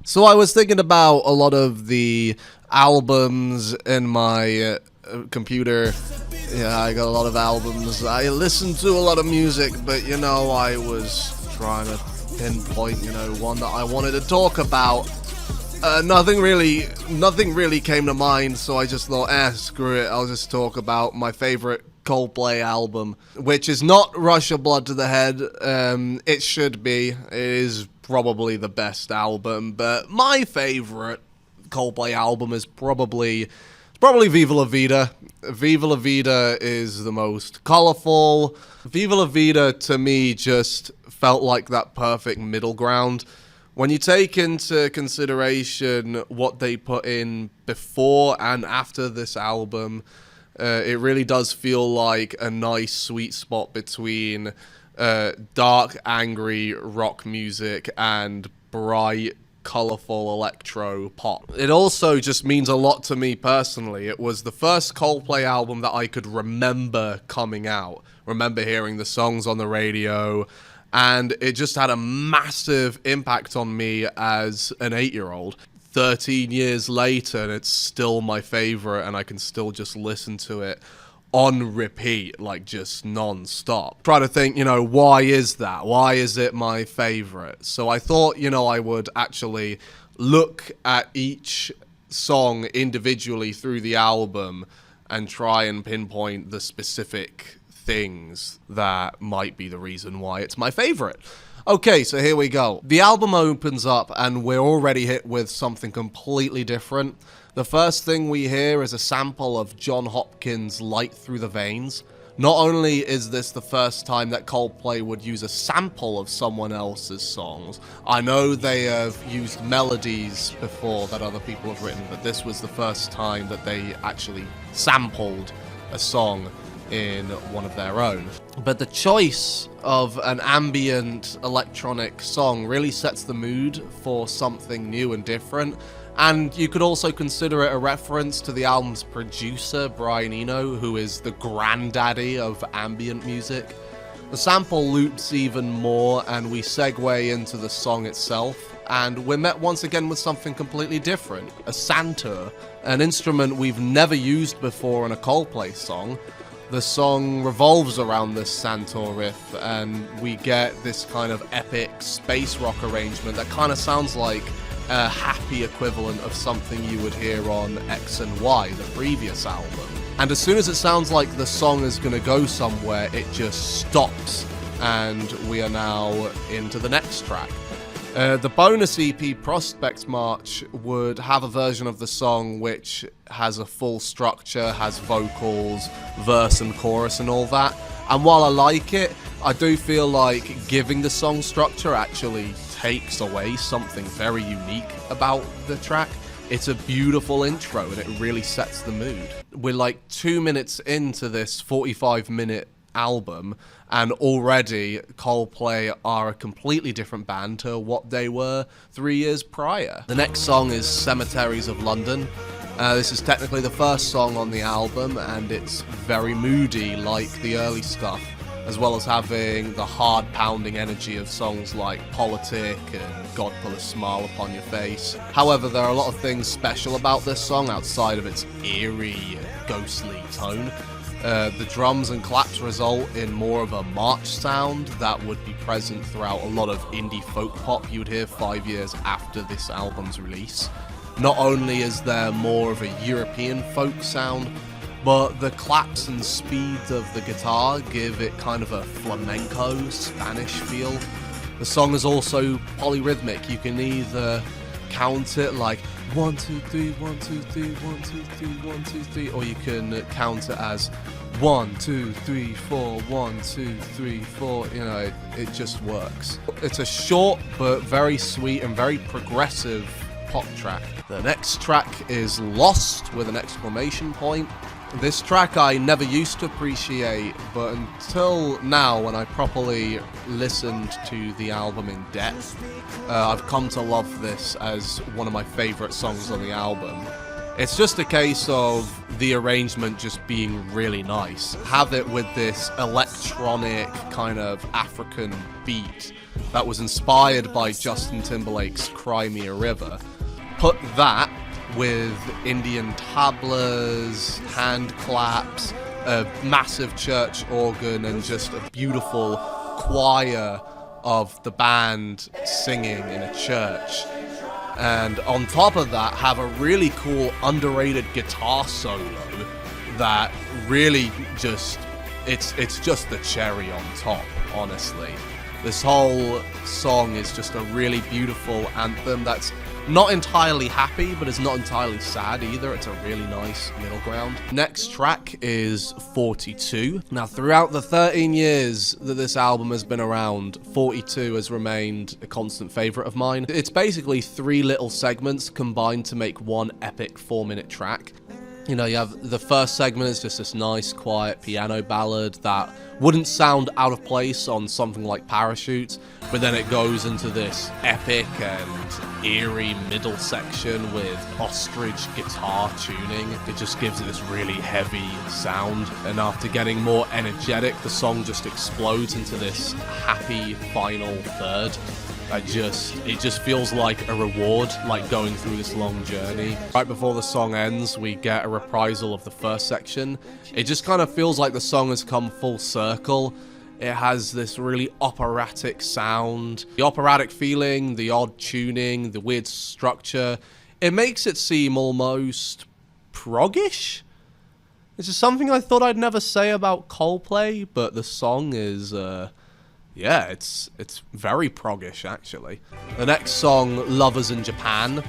So I was thinking about a lot of the albums in my computer. Yeah, I got a lot of albums. I listen to a lot of music, but you know, I was trying to pinpoint, one that I wanted to talk about. Nothing really came to mind, so I just thought, screw it, I'll just talk about my favorite Coldplay album, which is not Rush of Blood to the Head. It should be. It is probably the best album, but my favorite Coldplay album is probably Viva La Vida. Viva La Vida is the most colorful. Viva La Vida, to me, just felt like that perfect middle ground. When you take into consideration what they put in before and after this album, it really does feel like a nice sweet spot between dark, angry rock music and bright, colorful electro pop. It also just means a lot to me personally. It was the first Coldplay album that I could remember coming out, remember hearing the songs on the radio, and it just had a massive impact on me as an 8-year-old. 13 years later, and it's still my favorite, and I can still just listen to it on repeat, like just non-stop. Try to think, why is that? Why is it my favorite? So I thought, I would actually look at each song individually through the album and try and pinpoint the specific things that might be the reason why it's my favorite. Okay, so here we go. The album opens up and we're already hit with something completely different. The first thing we hear is a sample of John Hopkins' Light Through the Veins. Not only is this the first time that Coldplay would use a sample of someone else's songs, I know they have used melodies before that other people have written, but this was the first time that they actually sampled a song in one of their own. But the choice of an ambient electronic song really sets the mood for something new and different. And you could also consider it a reference to the album's producer, Brian Eno, who is the granddaddy of ambient music. The sample loops even more, and we segue into the song itself, and we're met once again with something completely different, a santur, an instrument we've never used before in a Coldplay song. The song revolves around this santur riff, and we get this kind of epic space rock arrangement that kind of sounds like a happy equivalent of something you would hear on X and Y, the previous album. And as soon as it sounds like the song is going to go somewhere, it just stops, and we are now into the next track. The bonus EP, Prospect March, would have a version of the song which has a full structure, has vocals, verse and chorus and all that. And while I like it, I do feel like giving the song structure actually takes away something very unique about the track. It's a beautiful intro and it really sets the mood. We're like 2 minutes into this 45-minute album, and already Coldplay are a completely different band to what they were 3 years prior. The next song is Cemeteries of London. This is technically the first song on the album, and it's very moody like the early stuff, as well as having the hard-pounding energy of songs like Politic and God Put a Smile Upon Your Face. However, there are a lot of things special about this song outside of its eerie, ghostly tone. The drums and claps result in more of a march sound that would be present throughout a lot of indie folk pop you would hear 5 years after this album's release. Not only is there more of a European folk sound, but the claps and speeds of the guitar give it kind of a flamenco, Spanish feel. The song is also polyrhythmic. You can either count it like 1, 2, 3, 1, 2, 3, 1, 2, 3, 1, 2, 3, or you can count it as 1, 2, 3, 4, 1, 2, 3, 4. It just works. It's a short but very sweet and very progressive pop track. The next track is Lost with an exclamation point. This track I never used to appreciate, but until now, when I properly listened to the album in depth, I've come to love this as one of my favourite songs on the album. It's just a case of the arrangement just being really nice. Have it with this electronic kind of African beat that was inspired by Justin Timberlake's Cry Me a River. Put that with Indian tablas, hand claps, a massive church organ, and just a beautiful choir of the band singing in a church. And on top of that, have a really cool underrated guitar solo that really just, it's just the cherry on top, honestly. This whole song is just a really beautiful anthem that's not entirely happy, but it's not entirely sad either. It's a really nice middle ground. Next track is 42. Now, throughout the 13 years that this album has been around, 42 has remained a constant favorite of mine. It's basically 3 little segments combined to make one epic 4-minute track. You know, you have the first segment is just this nice, quiet piano ballad that wouldn't sound out of place on something like Parachute, but then it goes into this epic and eerie middle section with ostrich guitar tuning. It just gives it this really heavy sound, and after getting more energetic, the song just explodes into this happy final third. It just feels like a reward, like going through this long journey. Right before the song ends, we get a reprisal of the first section. It just kind of feels like the song has come full circle. It has this really operatic sound. The operatic feeling, the odd tuning, the weird structure. It makes it seem almost proggish. This is something I thought I'd never say about Coldplay, but the song is... yeah, it's very proggish, actually. The next song, Lovers in Japan,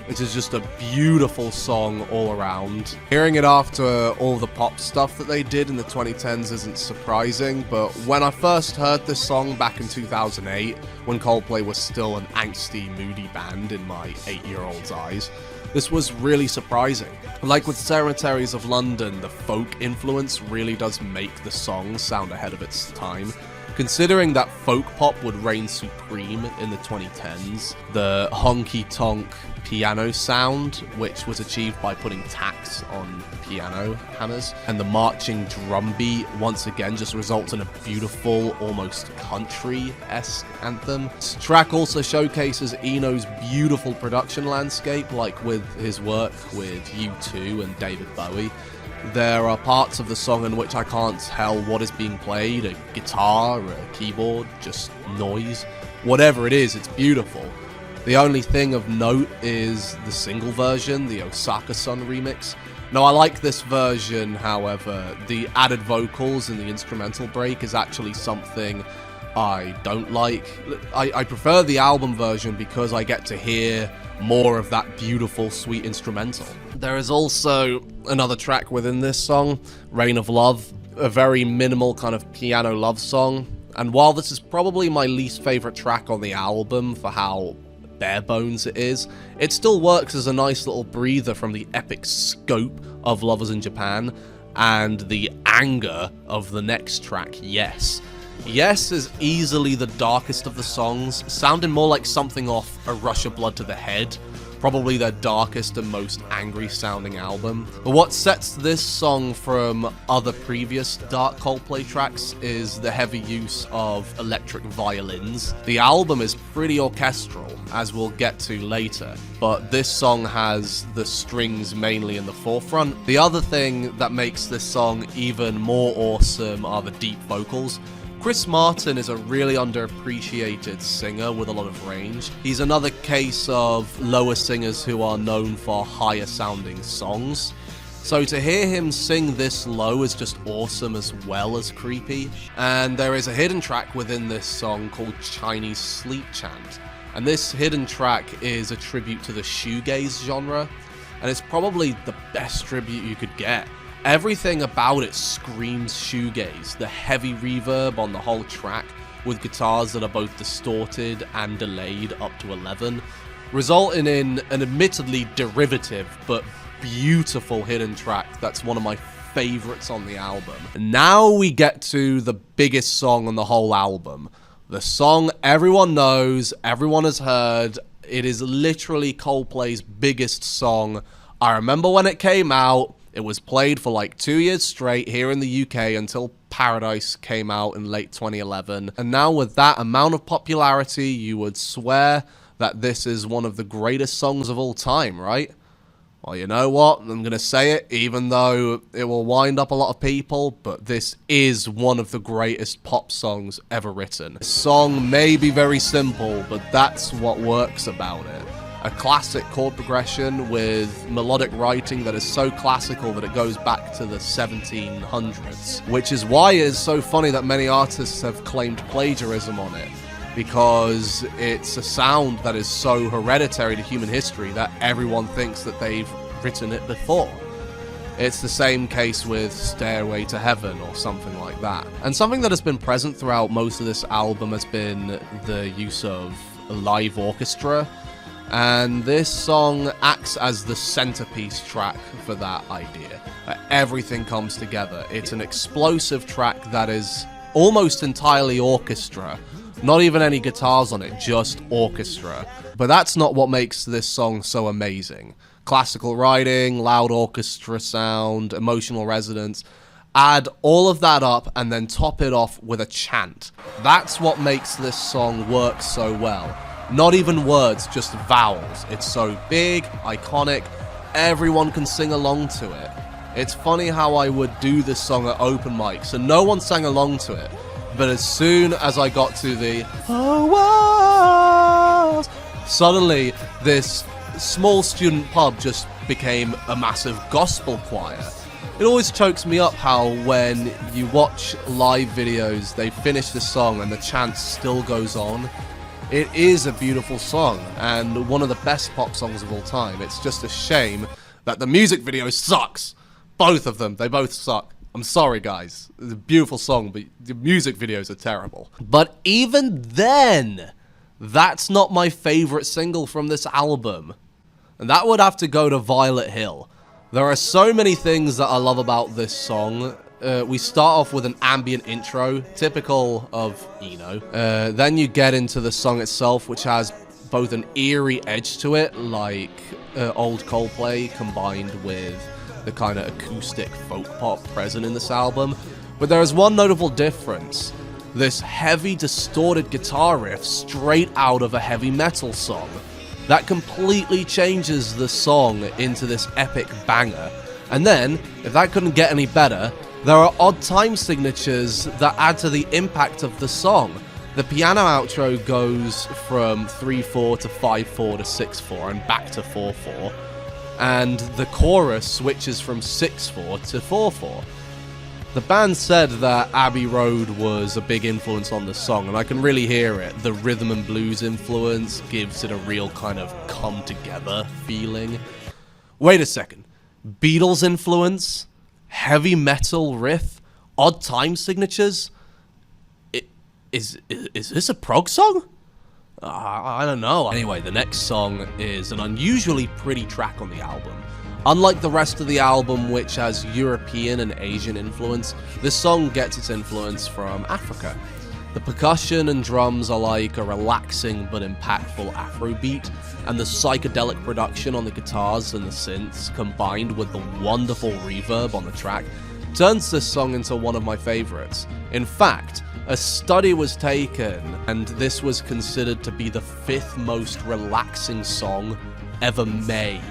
which is just a beautiful song all around. Hearing it after all the pop stuff that they did in the 2010s isn't surprising, but when I first heard this song back in 2008, when Coldplay was still an angsty, moody band in my 8-year-old's eyes, this was really surprising. Like with Cemeteries of London, the folk influence really does make the song sound ahead of its time. Considering that folk pop would reign supreme in the 2010s, the honky-tonk piano sound, which was achieved by putting tacks on piano hammers, and the marching drum beat once again just results in a beautiful, almost country-esque anthem. This track also showcases Eno's beautiful production landscape, like with his work with U2 and David Bowie. There are parts of the song in which I can't tell what is being played, a guitar, a keyboard, just noise. Whatever it is, it's beautiful. The only thing of note is the single version, the Osaka-sun remix. Now, I like this version, however, the added vocals in the instrumental break is actually something I don't like. I prefer the album version because I get to hear more of that beautiful, sweet instrumental. There is also another track within this song, Rain of Love, a very minimal kind of piano love song. And while this is probably my least favorite track on the album for how bare bones it is, it still works as a nice little breather from the epic scope of Lovers in Japan and the anger of the next track, Yes. Yes is easily the darkest of the songs, sounding more like something off A Rush of Blood to the Head, probably their darkest and most angry sounding album. But what sets this song from other previous dark Coldplay tracks is the heavy use of electric violins. The album is pretty orchestral, as we'll get to later, but this song has the strings mainly in the forefront. The other thing that makes this song even more awesome are the deep vocals. Chris Martin is a really underappreciated singer with a lot of range. He's another case of lower singers who are known for higher sounding songs. So to hear him sing this low is just awesome as well as creepy. And there is a hidden track within this song called Chinese Sleep Chant. And this hidden track is a tribute to the shoegaze genre. And it's probably the best tribute you could get. Everything about it screams shoegaze, the heavy reverb on the whole track, with guitars that are both distorted and delayed up to 11, resulting in an admittedly derivative but beautiful hidden track that's one of my favorites on the album. Now we get to the biggest song on the whole album. The song everyone knows, everyone has heard. It is literally Coldplay's biggest song. I remember when it came out. It was played for like 2 years straight here in the UK until Paradise came out in late 2011. And now with that amount of popularity, you would swear that this is one of the greatest songs of all time, right? Well, you know what? I'm going to say it, even though it will wind up a lot of people, but this is one of the greatest pop songs ever written. The song may be very simple, but that's what works about it. A classic chord progression with melodic writing that is so classical that it goes back to the 1700s, which is why it is so funny that many artists have claimed plagiarism on it, because it's a sound that is so hereditary to human history that everyone thinks that they've written it before. It's the same case with Stairway to Heaven or something like that. And something that has been present throughout most of this album has been the use of a live orchestra, and this song acts as the centerpiece track for that idea. Everything comes together. It's an explosive track that is almost entirely orchestra. Not even any guitars on it, just orchestra. But that's not what makes this song so amazing. Classical writing, loud orchestra sound, emotional resonance. Add all of that up and then top it off with a chant. That's what makes this song work so well. Not even words, just vowels. It's so big, iconic, everyone can sing along to it. It's funny how I would do this song at open mics and no one sang along to it. But as soon as I got to the walls, suddenly this small student pub just became a massive gospel choir. It always chokes me up how when you watch live videos, they finish the song and the chant still goes on. It is a beautiful song and one of the best pop songs of all time. It's just a shame that the music video sucks. Both of them, they both suck. I'm sorry, guys. It's a beautiful song, but the music videos are terrible. But even then, that's not my favorite single from this album. And that would have to go to Violet Hill. There are so many things that I love about this song. We start off with an ambient intro, typical of Eno. Then you get into the song itself, which has both an eerie edge to it, like old Coldplay, combined with the kind of acoustic folk pop present in this album. But there is one notable difference. This heavy, distorted guitar riff straight out of a heavy metal song. That completely changes the song into this epic banger. And then, if that couldn't get any better, there are odd time signatures that add to the impact of the song. The piano outro goes from 3/4 to 5/4 to 6/4 and back to 4/4. And the chorus switches from 6/4 to 4/4. The band said that Abbey Road was a big influence on the song, and I can really hear it. The rhythm and blues influence gives it a real kind of come-together feeling. Wait a second. Beatles influence? Heavy metal riff? Odd time signatures? Is this a prog song? I don't know. Anyway, the next song is an unusually pretty track on the album. Unlike the rest of the album, which has European and Asian influence, this song gets its influence from Africa. The percussion and drums are like a relaxing but impactful Afrobeat, and the psychedelic production on the guitars and the synths, combined with the wonderful reverb on the track, turns this song into one of my favorites. In fact, a study was taken, and this was considered to be the 5th most relaxing song ever made.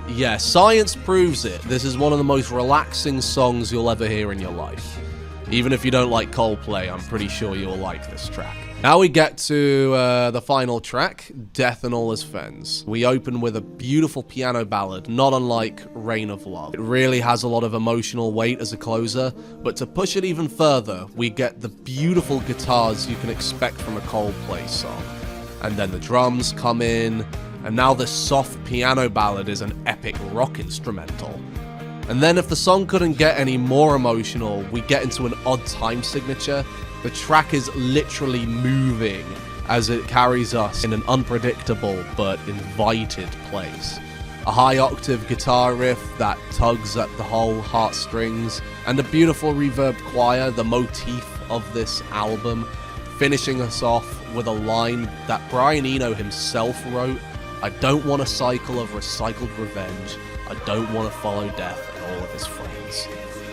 Yeah, science proves it. This is one of the most relaxing songs you'll ever hear in your life. Even if you don't like Coldplay, I'm pretty sure you'll like this track. Now we get to the final track, Death and All His Friends. We open with a beautiful piano ballad, not unlike Reign of Love. It really has a lot of emotional weight as a closer, but to push it even further, we get the beautiful guitars you can expect from a Coldplay song. And then the drums come in, and now this soft piano ballad is an epic rock instrumental. And then if the song couldn't get any more emotional, we get into an odd time signature. The track is literally moving as it carries us in an unpredictable but invited place. A high octave guitar riff that tugs at the whole heartstrings, and a beautiful reverb choir, the motif of this album, finishing us off with a line that Brian Eno himself wrote: "I don't want a cycle of recycled revenge. I don't want to follow death and all of his friends.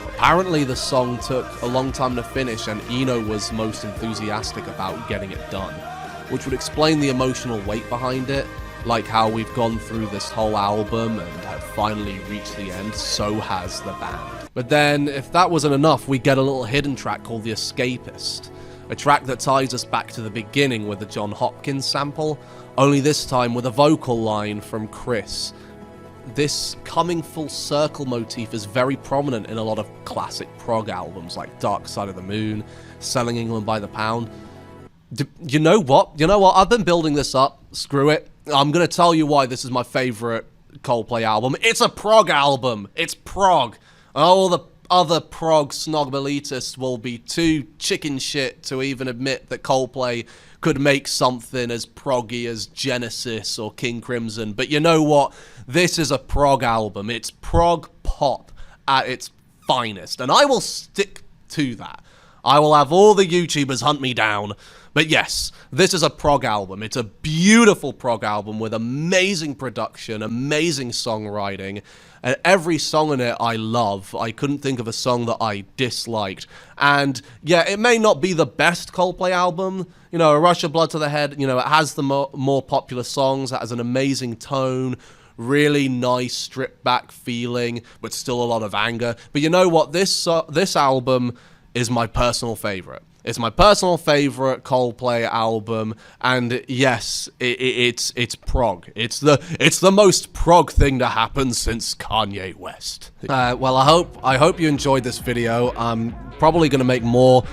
Apparently the song took a long time to finish, and Eno was most enthusiastic about getting it done, which would explain the emotional weight behind it, like how we've gone through this whole album and have finally reached the end, so has the band. But then, if that wasn't enough, we get a little hidden track called The Escapist, a track that ties us back to the beginning with the John Hopkins sample, only this time with a vocal line from Chris. This coming full circle motif is very prominent in a lot of classic prog albums like Dark Side of the Moon, Selling England by the Pound. You know what? I've been building this up. Screw it. I'm going to tell you why this is my favorite Coldplay album. It's a prog album. It's prog. All the other prog snogbalitists will be too chicken shit to even admit that Coldplay could make something as proggy as Genesis or King Crimson. But you know what? This is a prog album. It's prog pop at its finest. And I will stick to that. I will have all the YouTubers hunt me down. But yes, this is a prog album. It's a beautiful prog album with amazing production, amazing songwriting, and every song in it I love. I couldn't think of a song that I disliked. And yeah, it may not be the best Coldplay album. You know, A Rush of Blood to the Head, it has the more popular songs. It has an amazing tone, really nice stripped back feeling, but still a lot of anger. But you know what? This album is my personal favorite. It's my personal favorite Coldplay album, and yes, it's prog. It's the most prog thing to happen since Kanye West. Well, I hope you enjoyed this video. I'm probably gonna make more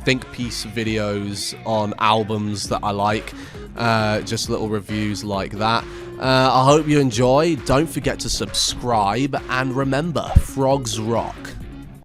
think piece videos on albums that I like, just little reviews like that. I hope you enjoy. Don't forget to subscribe, and remember, frogs rock.